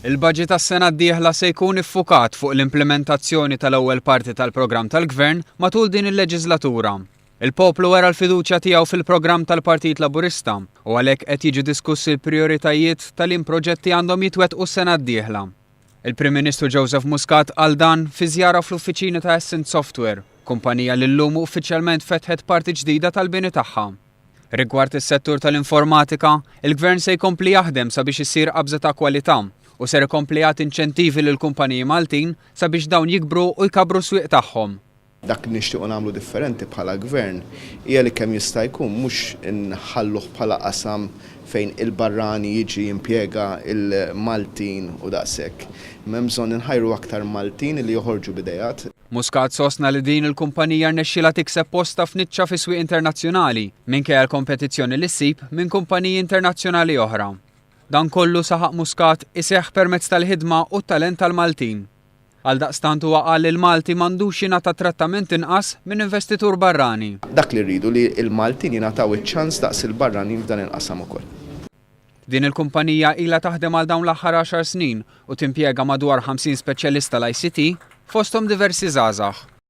Il-budget tas-sena d-dieħla se jkun iffukat fuq l-implementazzjoni tal-ewwel parti tal-programm tal-Gvern matul din il-leġislatura. Il-poplu wera l-fiduċja tiegħu fil-programm tal-Partit Laburista u għalhekk qed jiġu diskussi l-prijoritajiet tal-proġetti għandhom jitwettqu s-sena d-dieħla. Il-Prim Ministru Joseph Muscat għal dan fi żjara fl-uffiċini ta' Essent Software, kumpanija li llum uffiċjalment fetħet parti ġdida tal-bini tagħha. Rigward is-settur tal-informatika, il-Gvern se jkompli jaħdem sabiex issir qabża ta' kwalità u ser ikompli jagħti inċentivi lil kumpaniji Maltin sabiex dawn jikbru u jkabru s-swieq tagħhom. Dak nixtiequ nagħmlu differenti bħala Gvern hija li kemm jista' jkun mhux inħalluh bħala qasam fejn il-barrani jiġi jimpjega il-Maltin u daqshekk. M'hemm bżonn inħajru aktar Maltin li joħorġu b'idejat. Muscat sostna li din il-kumpanija rnexxielha tikseb posta f'niċċa fi swieq internazzjonali minkejja l-kompetizzjoni li ssib minn kumpaniji internazzjonali oħra. Dan kollu saħaq Muscat iseħħ permezz tal-ħidma u t-talent tal-Maltin. Għaldaqstant huwa qal li l-Malti m'għandux jingħata trattament inqas minn investitur barrani. Dak li rridu li l-Maltin jingħataw iċ-ċans daqs il-barrani f'dan il-qasam ukoll. Din il-kumpanija ilha taħdem għal dawn l-aħħar 10 snin u timpjega madwar 50 speċjalista l-ICT fosthom diversi żgħażagħ.